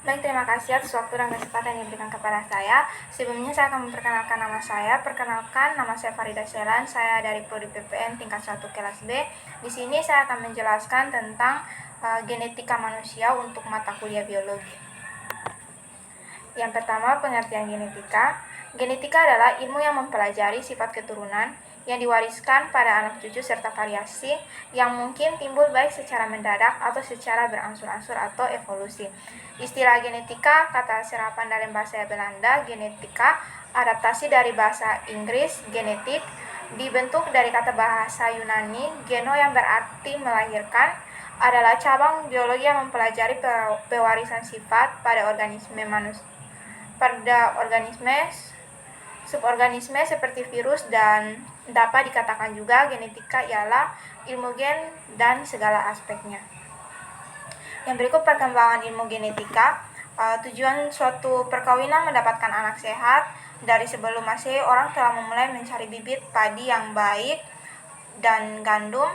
Baik, terima kasih atas waktu dan kesempatan yang diberikan kepada saya. Sebelumnya saya akan memperkenalkan nama saya. Perkenalkan, nama saya Farida Selan. Saya dari Prodi PPN tingkat 1 kelas B. Di sini saya akan menjelaskan tentang genetika manusia untuk mata kuliah biologi. Yang pertama, pengertian genetika. Genetika adalah ilmu yang mempelajari sifat keturunan yang diwariskan pada anak cucu serta variasi yang mungkin timbul baik secara mendadak atau secara berangsur-angsur atau evolusi. Istilah genetika, kata serapan dari bahasa Belanda, genetika, adaptasi dari bahasa Inggris, genetik, dibentuk dari kata bahasa Yunani, geno yang berarti melahirkan, adalah cabang biologi yang mempelajari pewarisan sifat pada organisme manusia. Pada organisme, suborganisme seperti virus, dan dapat dikatakan juga genetika ialah ilmu gen dan segala aspeknya. Yang berikut perkembangan ilmu genetika. Tujuan suatu perkawinan mendapatkan anak sehat. Dari sebelum Masehi, orang telah memulai mencari bibit padi yang baik dan gandum.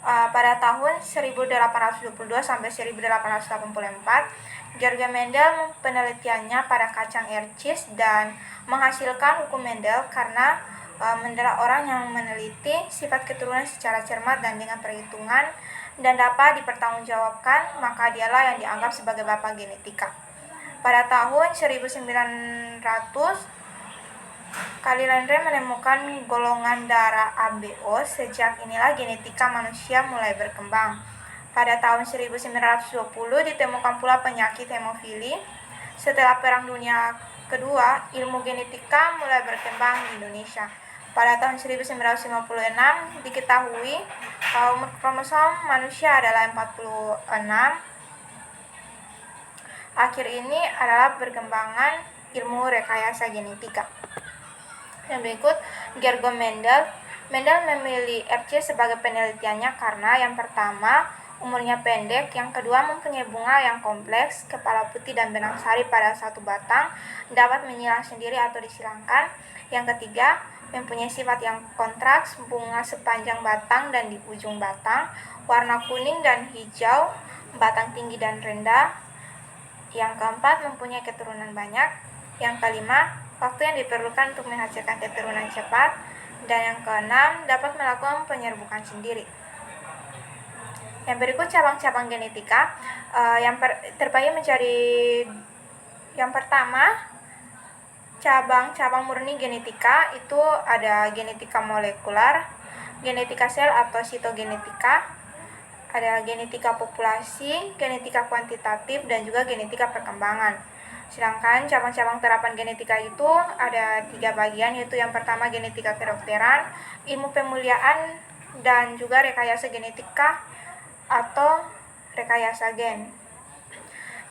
Pada tahun 1822 sampai 1884, Georg Mendel penelitiannya pada kacang ercis dan menghasilkan hukum Mendel karena Mendel orang yang meneliti sifat keturunan secara cermat dan dengan perhitungan dan dapat dipertanggungjawabkan, maka dialah yang dianggap sebagai bapak genetika. Pada tahun 1900, Kalilendre menemukan golongan darah ABO. Sejak inilah genetika manusia mulai berkembang. Pada tahun 1920 ditemukan pula penyakit hemofili. Setelah Perang Dunia Kedua, ilmu genetika mulai berkembang di Indonesia. Pada tahun 1956 diketahui umur kromosom manusia adalah 46. Akhir ini adalah perkembangan ilmu rekayasa genetika. Yang berikut, Georg Mendel. Mendel memilih RC sebagai penelitiannya karena yang pertama, umurnya pendek, yang kedua, mempunyai bunga yang kompleks, kepala putih dan benang sari pada satu batang, dapat menyilang sendiri atau disilangkan. Yang ketiga, mempunyai sifat yang kontraks, bunga sepanjang batang dan di ujung batang, warna kuning dan hijau, batang tinggi dan rendah. Yang keempat, mempunyai keturunan banyak. Yang kelima, waktu yang diperlukan untuk menghasilkan keturunan cepat. Dan yang keenam, dapat melakukan penyerbukan sendiri. Yang berikut cabang-cabang genetika yang terbagi menjadi yang pertama, cabang-cabang murni genetika. Itu ada genetika molekular, genetika sel atau sitogenetika, ada genetika populasi, genetika kuantitatif, dan juga genetika perkembangan. Sedangkan cabang-cabang terapan genetika itu ada 3 bagian, yaitu yang pertama genetika kedokteran, ilmu pemuliaan, dan juga rekayasa genetika atau rekayasa gen.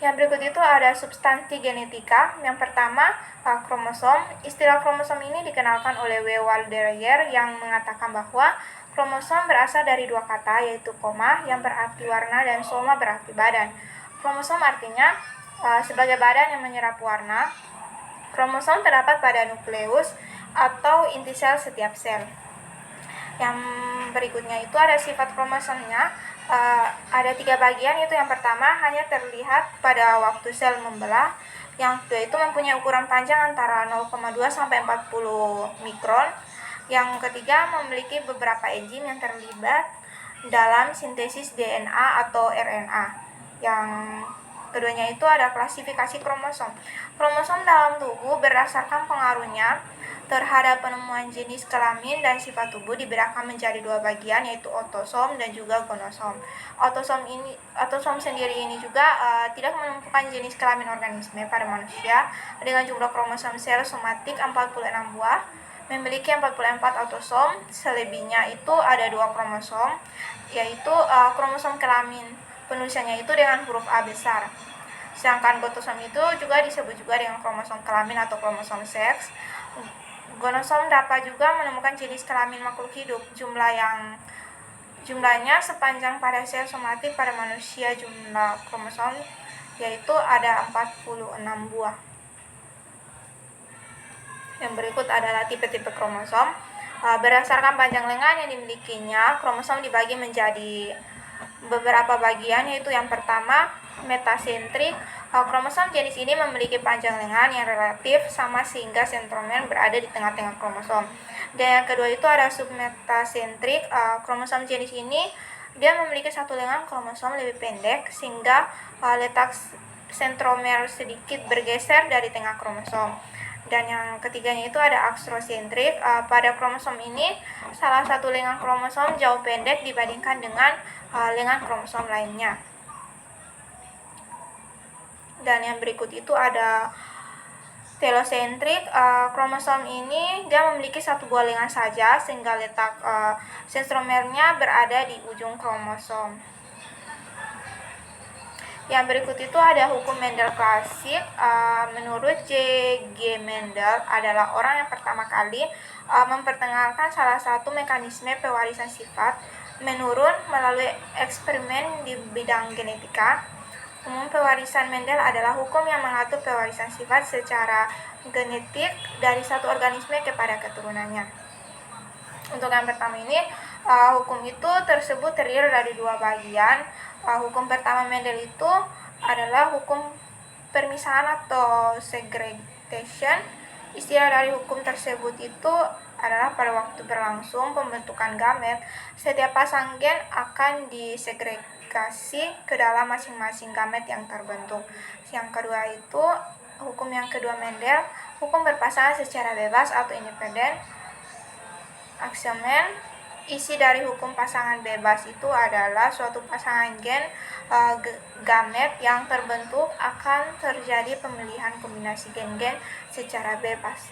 Yang berikut itu ada substansi genetika. Yang pertama, kromosom. Istilah kromosom ini dikenalkan oleh W. Waldeyer yang mengatakan bahwa kromosom berasal dari 2 kata, yaitu koma yang berarti warna dan soma berarti badan. Kromosom artinya sebagai badan yang menyerap warna. Kromosom terdapat pada nukleus atau inti sel setiap sel. Yang berikutnya itu ada sifat kromosomnya. Ada 3 bagian, yaitu yang pertama hanya terlihat pada waktu sel membelah. Yang kedua itu mempunyai ukuran panjang antara 0,2 sampai 40 mikron. Yang ketiga memiliki beberapa enzim yang terlibat dalam sintesis DNA atau RNA. Yang keduanya itu ada klasifikasi kromosom. Kromosom dalam tubuh berdasarkan pengaruhnya terhadap penemuan jenis kelamin dan sifat tubuh dibedakan menjadi 2 bagian, yaitu otosom dan juga gonosom. Otosom sendiri ini juga tidak menentukan jenis kelamin organisme pada manusia dengan jumlah kromosom sel somatik 46 buah, memiliki 44 otosom. Selebihnya itu ada 2 kromosom, yaitu kromosom kelamin. Penulisannya itu dengan huruf A besar. Sedangkan gonosom itu juga disebut juga dengan kromosom kelamin atau kromosom seks. Gonosom dapat juga menemukan jenis kelamin makhluk hidup. Jumlahnya sepanjang pada sel somatik pada manusia jumlah kromosom yaitu ada 46 buah. Yang berikut adalah tipe-tipe kromosom. Berdasarkan panjang lengan yang dimilikinya, kromosom dibagi menjadi beberapa bagian, yaitu yang pertama metasentrik. Kromosom jenis ini memiliki panjang lengan yang relatif sama sehingga sentromer berada di tengah-tengah kromosom. Dan yang kedua itu ada submetasentrik. Kromosom jenis ini dia memiliki satu lengan kromosom lebih pendek sehingga letak sentromer sedikit bergeser dari tengah kromosom. Dan yang ketiganya itu ada aksosentrik. Pada kromosom ini salah satu lengan kromosom jauh pendek dibandingkan dengan lengan kromosom lainnya. Dan yang berikut itu ada telosentrik. Kromosom ini dia memiliki satu buah lengan saja sehingga letak sentromernya berada di ujung kromosom. Yang berikut itu ada hukum Mendel klasik. Menurut J.G. Mendel adalah orang yang pertama kali memperkenalkan salah satu mekanisme pewarisan sifat menurun melalui eksperimen di bidang genetika. Umum pewarisan Mendel adalah hukum yang mengatur pewarisan sifat secara genetik dari satu organisme kepada keturunannya. Untuk yang pertama ini, hukum itu tersebut terdiri dari dua bagian. Hukum pertama Mendel itu adalah hukum permisahan atau segregation. Istilah dari hukum tersebut itu adalah pada waktu berlangsung pembentukan gamet, setiap pasang gen akan disegregasi ke dalam masing-masing gamet yang terbentuk. Yang kedua itu hukum yang kedua Mendel, hukum berpasangan secara bebas atau independen. Aksiomen isi dari hukum pasangan bebas itu adalah suatu pasangan gen gamet yang terbentuk akan terjadi pemilihan kombinasi gen-gen secara bebas.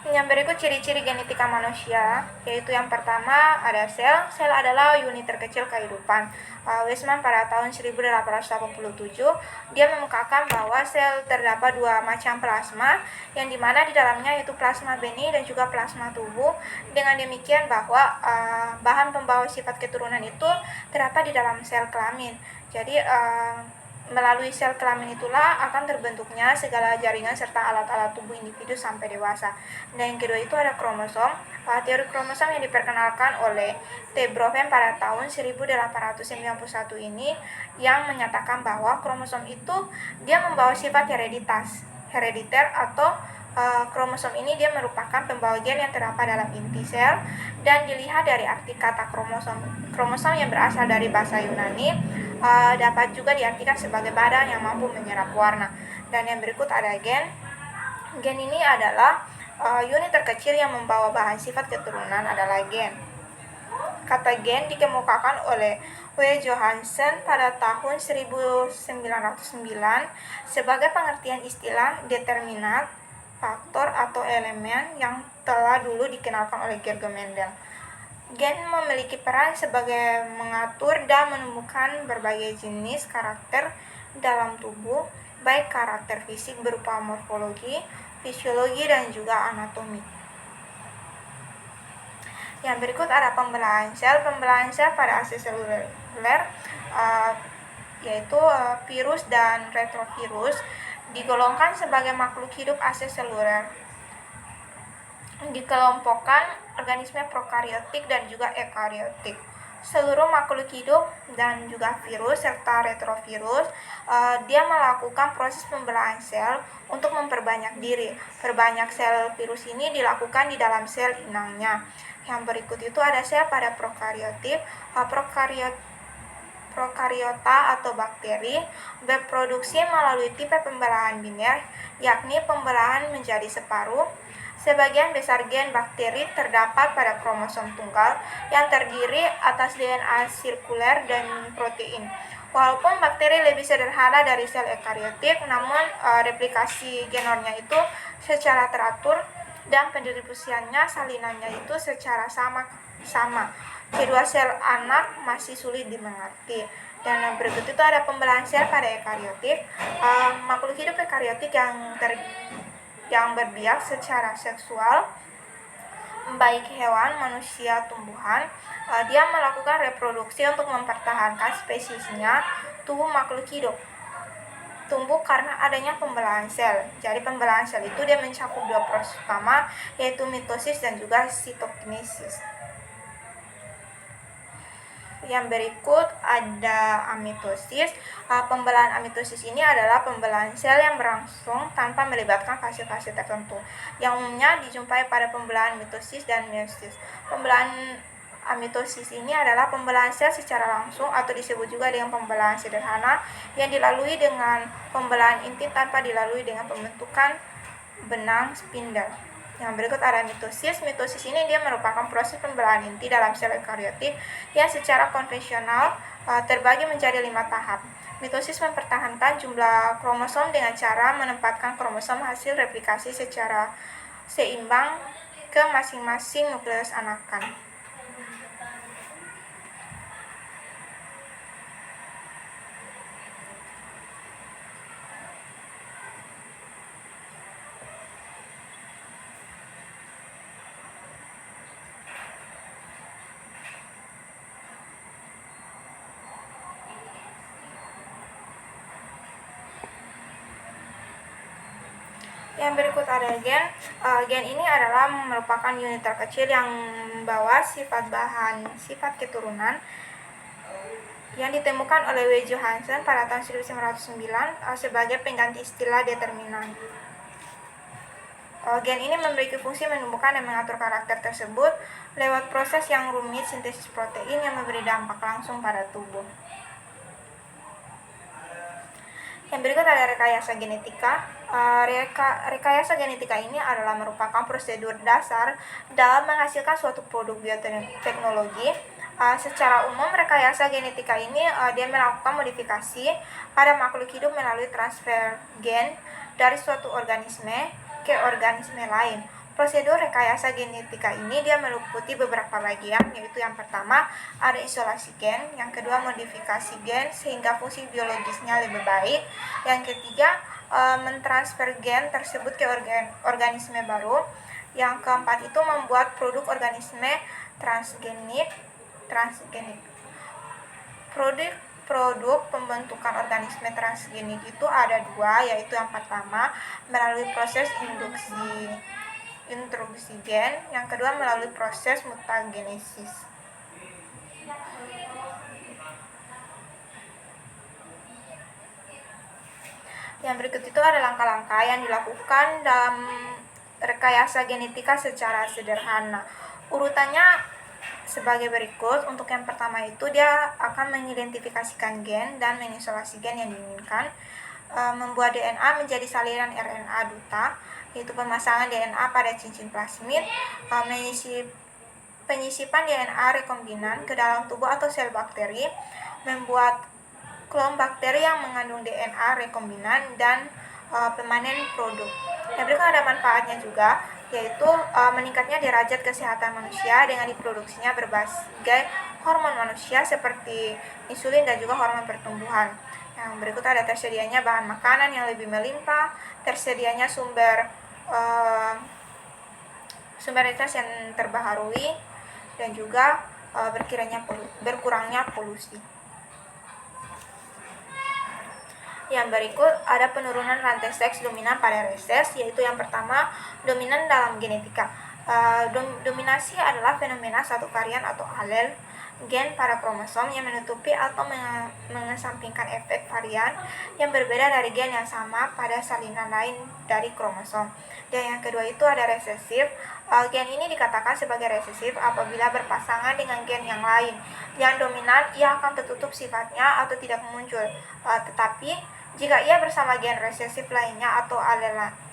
Yang berikut ciri-ciri genetika manusia, yaitu yang pertama ada sel. Sel adalah unit terkecil kehidupan. Weismann pada tahun 1887 dia mengemukakan bahwa sel terdapat dua macam plasma, yang dimana di dalamnya yaitu plasma benih dan juga plasma tubuh. Dengan demikian bahwa bahan pembawa sifat keturunan itu terdapat di dalam sel kelamin. Jadi melalui sel kelamin itulah akan terbentuknya segala jaringan serta alat-alat tubuh individu sampai dewasa. Dan yang kedua itu ada kromosom. Teori kromosom yang diperkenalkan oleh T. Brovin pada tahun 1891 ini yang menyatakan bahwa kromosom itu dia membawa sifat herediter atau kromosom ini dia merupakan pembawa gen yang terdapat dalam inti sel, dan dilihat dari arti kata kromosom yang berasal dari bahasa Yunani dapat juga diartikan sebagai badan yang mampu menyerap warna. Dan yang berikut ada gen. Gen ini adalah unit terkecil yang membawa bahan sifat keturunan adalah gen. Kata gen dikemukakan oleh W. Johansen pada tahun 1909 sebagai pengertian istilah determinat, faktor atau elemen yang telah dulu dikenalkan oleh Georg Mendel. Gen memiliki peran sebagai mengatur dan menumbuhkan berbagai jenis karakter dalam tubuh, baik karakter fisik berupa morfologi, fisiologi, dan juga anatomi. Yang berikut ada pembelahan sel. Pembelahan sel pada ase seluler yaitu virus dan retrovirus digolongkan sebagai makhluk hidup ase seluler. Dikelompokkan organisme prokariotik dan juga ekariotik. Seluruh makhluk hidup dan juga virus serta retrovirus dia melakukan proses pembelahan sel untuk memperbanyak diri. Perbanyak sel virus ini dilakukan di dalam sel inangnya. Yang berikut itu ada sel pada prokariotik. Prokariota atau bakteri berproduksi melalui tipe pembelahan biner, yakni pembelahan menjadi separuh. Sebagian besar gen bakteri terdapat pada kromosom tunggal yang terdiri atas DNA sirkuler dan protein. Walaupun bakteri lebih sederhana dari sel ekariotik, namun replikasi genomnya itu secara teratur dan pendistribusiannya salinannya itu secara sama. Kedua sel anak masih sulit dimengerti. Dan yang berikut itu ada pembelahan sel pada ekariotik. Makhluk hidup ekariotik yang berbiak secara seksual, baik hewan, manusia, tumbuhan, dia melakukan reproduksi untuk mempertahankan spesiesnya. Tubuh makhluk hidup tumbuh karena adanya pembelahan sel. Jadi pembelahan sel itu dia mencakup dua proses utama, yaitu mitosis dan juga sitokinesis. Yang berikut ada amitosis. Pembelahan amitosis ini adalah pembelahan sel yang berlangsung tanpa melibatkan fase-fase tertentu, yang umumnya dijumpai pada pembelahan mitosis dan meiosis. Pembelahan amitosis ini adalah pembelahan sel secara langsung atau disebut juga dengan pembelahan sederhana yang dilalui dengan pembelahan inti tanpa dilalui dengan pembentukan benang spindle. Yang berikut ada mitosis. Mitosis ini dia merupakan proses pembelahan inti dalam sel eukariotik yang secara konvensional terbagi menjadi 5 tahap. Mitosis mempertahankan jumlah kromosom dengan cara menempatkan kromosom hasil replikasi secara seimbang ke masing-masing nukleus anakan. Yang berikut ada gen. Gen ini adalah merupakan unit terkecil yang membawa sifat bahan sifat keturunan yang ditemukan oleh W. Johansen pada tahun 1909 sebagai pengganti istilah determinan. Gen ini memiliki fungsi menumbuhkan dan mengatur karakter tersebut lewat proses yang rumit sintesis protein yang memberi dampak langsung pada tubuh. Yang berikut ada rekayasa genetika. Rekayasa genetika ini adalah merupakan prosedur dasar dalam menghasilkan suatu produk bioteknologi. Secara umum, rekayasa genetika ini dia melakukan modifikasi pada makhluk hidup melalui transfer gen dari suatu organisme ke organisme lain. Prosedur rekayasa genetika ini dia meliputi beberapa bagian, yaitu yang pertama ada isolasi gen, yang kedua modifikasi gen sehingga fungsi biologisnya lebih baik, yang ketiga mentransfer gen tersebut ke organisme baru, yang keempat itu membuat produk organisme transgenik. Produk pembentukan organisme transgenik itu ada dua, yaitu yang pertama melalui proses introduksi gen, yang kedua melalui proses mutagenesis. Yang berikut itu ada langkah-langkah yang dilakukan dalam rekayasa genetika secara sederhana. Urutannya sebagai berikut. Untuk yang pertama itu dia akan mengidentifikasikan gen dan mengisolasi gen yang diinginkan, membuat DNA menjadi salinan RNA duta, yaitu pemasangan DNA pada cincin plasmid, penyisipan DNA rekombinan ke dalam tubuh atau sel bakteri, membuat klon bakteri yang mengandung DNA rekombinan, dan pemanen produk. Yang berikut ada manfaatnya juga, yaitu meningkatnya derajat kesehatan manusia dengan diproduksinya berbagai hormon manusia seperti insulin dan juga hormon pertumbuhan. Yang berikut ada tersedianya bahan makanan yang lebih melimpah, tersedianya sumber resource yang terbaharui, dan juga berkurangnya polusi. Yang berikut ada penurunan rantai seks dominan pada reses, yaitu yang pertama dominan dalam genetika. Dominasi adalah fenomena satu varian atau alel gen pada kromosom yang menutupi atau mengesampingkan efek varian yang berbeda dari gen yang sama pada salinan lain dari kromosom. Dan yang kedua itu ada resesif. Gen ini dikatakan sebagai resesif apabila berpasangan dengan gen yang lain yang dominan, ia akan tertutup sifatnya atau tidak muncul. Tetapi jika ia bersama gen resesif lainnya atau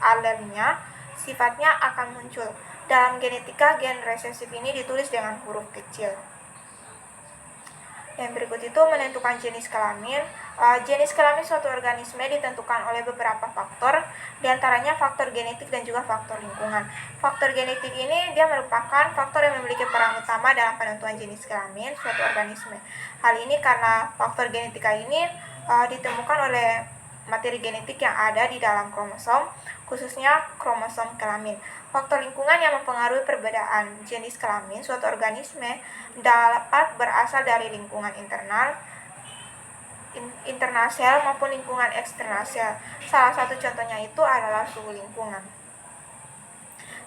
alelnya, sifatnya akan muncul. Dalam genetika, gen resesif ini ditulis dengan huruf kecil. Yang berikut itu menentukan jenis kelamin. Jenis kelamin suatu organisme ditentukan oleh beberapa faktor, diantaranya faktor genetik dan juga faktor lingkungan. Faktor genetik ini dia merupakan faktor yang memiliki peran utama dalam penentuan jenis kelamin suatu organisme. Hal ini karena faktor genetika ini ditemukan oleh materi genetik yang ada di dalam kromosom, khususnya kromosom kelamin. Faktor lingkungan yang mempengaruhi perbedaan jenis kelamin suatu organisme dapat berasal dari lingkungan internal sel maupun lingkungan eksternal sel. Salah satu contohnya itu adalah suhu lingkungan.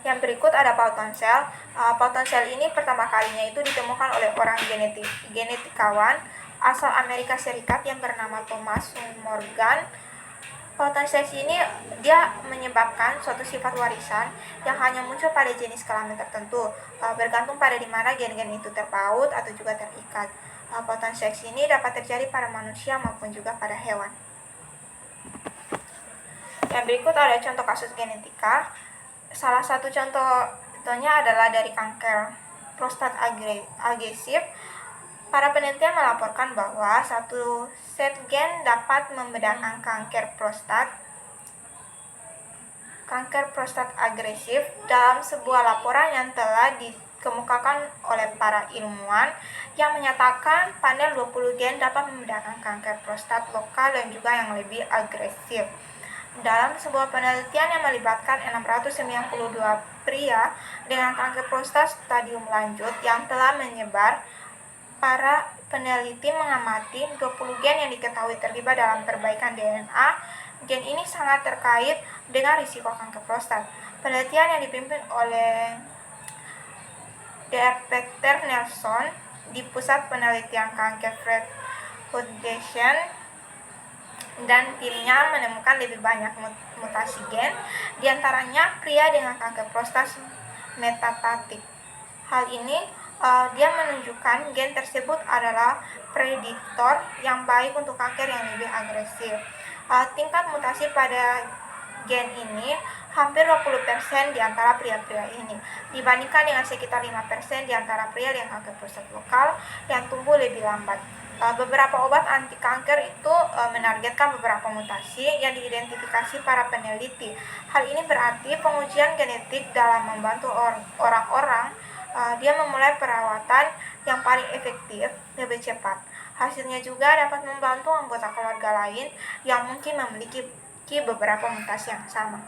Yang berikut ada Pauton cell. Pauton cell ini pertama kalinya itu ditemukan oleh orang genetikawan asal Amerika Serikat yang bernama Thomas Morgan. Pauton cell ini dia menyebabkan suatu sifat warisan yang hanya muncul pada jenis kelamin tertentu, bergantung pada di mana gen-gen itu terpaut atau juga terikat. Pauton cell ini dapat terjadi pada manusia maupun juga pada hewan. Yang berikut ada contoh kasus genetika. Salah satu contohnya adalah dari kanker prostat agresif. Para penelitian melaporkan bahwa satu set gen dapat membedakan kanker prostat agresif. Dalam sebuah laporan yang telah dikemukakan oleh para ilmuwan yang menyatakan panel 20 gen dapat membedakan kanker prostat lokal dan juga yang lebih agresif. Dalam sebuah penelitian yang melibatkan 692 pria dengan kanker prostat stadium lanjut yang telah menyebar, para peneliti mengamati 20 gen yang diketahui terlibat dalam perbaikan DNA. Gen ini sangat terkait dengan risiko kanker prostat. Penelitian yang dipimpin oleh Dr. Peter Nelson di Pusat Penelitian Kanker Fred Foundation dan timnya menemukan lebih banyak mutasi gen, diantaranya pria dengan kanker prostat metastatik. Hal ini dia menunjukkan gen tersebut adalah prediktor yang baik untuk kanker yang lebih agresif. Tingkat mutasi pada gen ini hampir 20% di antara pria-pria ini, dibandingkan dengan sekitar 5% di antara pria dengan kanker prostat lokal yang tumbuh lebih lambat. Beberapa obat anti kanker itu menargetkan beberapa mutasi yang diidentifikasi para peneliti. Hal ini berarti pengujian genetik dalam membantu orang-orang dia memulai perawatan yang paling efektif lebih cepat. Hasilnya juga dapat membantu anggota keluarga lain yang mungkin memiliki beberapa mutasi yang sama.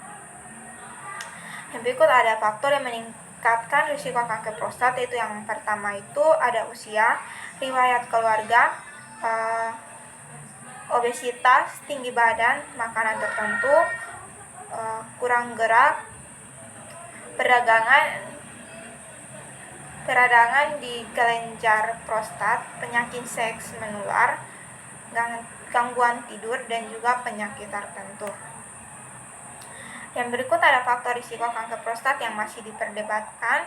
Yang berikut ada faktor yang meningkatkan risiko kanker prostat, yaitu yang pertama itu ada usia, riwayat keluarga, obesitas, tinggi badan, makanan tertentu, kurang gerak, peradangan di kelenjar prostat, penyakit seks menular, gangguan tidur, dan juga penyakit tertentu. Yang berikut ada faktor risiko kanker prostat yang masih diperdebatkan.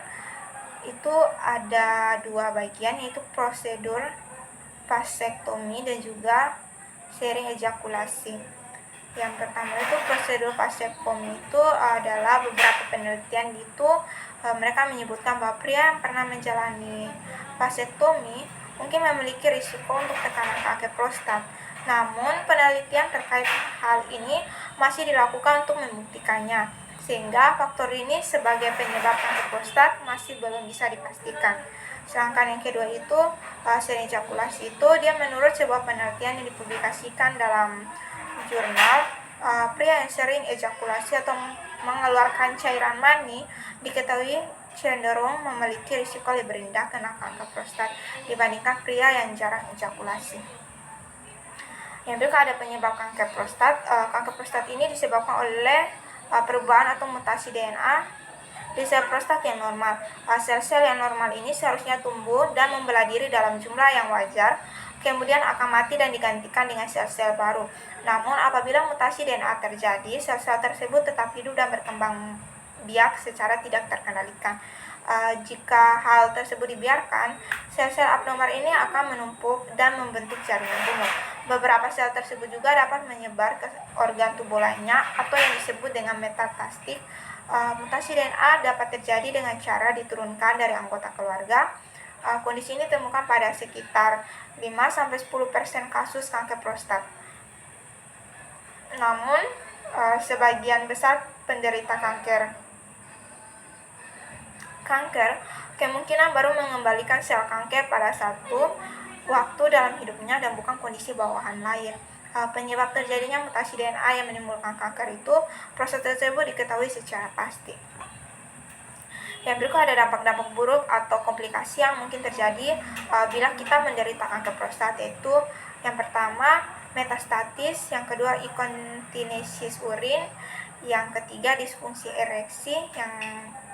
Itu ada dua bagian, yaitu prosedur vasektomi dan juga sering ejakulasi. Yang pertama itu prosedur vasektomi itu adalah beberapa penelitian itu mereka menyebutkan bahwa pria yang pernah menjalani vasektomi mungkin memiliki risiko untuk tekanan kanker prostat. Namun penelitian terkait hal ini masih dilakukan untuk membuktikannya, sehingga faktor ini sebagai penyebab kanker prostat masih belum bisa dipastikan. Sedangkan yang kedua itu sering ejakulasi itu dia menurut sebuah penelitian yang dipublikasikan dalam jurnal, pria yang sering ejakulasi atau mengeluarkan cairan mani diketahui cenderung memiliki risiko lebih rendah kena kanker prostat dibandingkan pria yang jarang ejakulasi. Yang berikut ada penyebab kanker prostat. Kanker prostat ini disebabkan oleh perubahan atau mutasi DNA di sel prostat yang normal. Sel-sel yang normal ini seharusnya tumbuh dan membelah diri dalam jumlah yang wajar, kemudian akan mati dan digantikan dengan sel-sel baru. Namun apabila mutasi DNA terjadi, sel-sel tersebut tetap hidup dan berkembang biak secara tidak terkendalikan. Jika hal tersebut dibiarkan, sel-sel abnormal ini akan menumpuk dan membentuk jaringan tumor. Beberapa sel tersebut juga dapat menyebar ke organ tubuh lainnya atau yang disebut dengan metastatik. Mutasi DNA dapat terjadi dengan cara diturunkan dari anggota keluarga. Kondisi ini ditemukan pada sekitar 5-10% kasus kanker prostat. Namun, sebagian besar penderita kanker kemungkinan baru mengembalikan sel kanker pada satu waktu dalam hidupnya dan bukan kondisi bawahan lain. Penyebab terjadinya mutasi DNA yang menimbulkan kanker itu proses tersebut diketahui secara pasti. Yang berikut ada dampak-dampak buruk atau komplikasi yang mungkin terjadi bila kita menderita kanker prostat, yaitu yang pertama metastatis, yang kedua inkontinensi urin, yang ketiga disfungsi ereksi, yang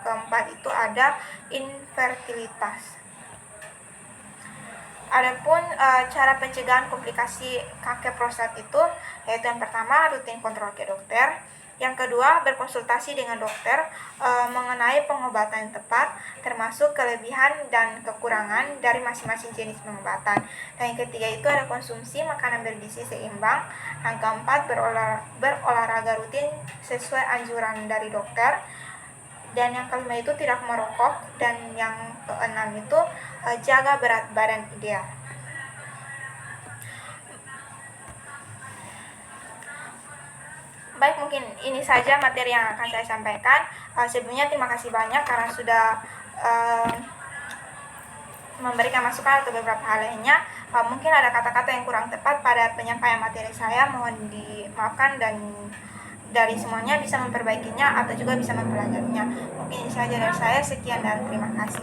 keempat itu ada infertilitas. Adapun cara pencegahan komplikasi kanker prostat itu yaitu yang pertama rutin kontrol ke dokter, yang kedua berkonsultasi dengan dokter mengenai pengobatan yang tepat termasuk kelebihan dan kekurangan dari masing-masing jenis pengobatan. Dan yang ketiga itu ada konsumsi makanan bergizi seimbang. Yang keempat berolahraga rutin sesuai anjuran dari dokter. Dan yang kelima itu tidak merokok, dan yang keenam itu jaga berat badan ideal. Baik, mungkin ini saja materi yang akan saya sampaikan. Sebelumnya terima kasih banyak karena sudah memberikan masukan atau beberapa hal lainnya. Mungkin ada kata-kata yang kurang tepat pada penyampaian materi saya, mohon dimaafkan, dan dari semuanya bisa memperbaikinya atau juga bisa mempelajarinya. Mungkin ini saja dari saya, sekian dan terima kasih.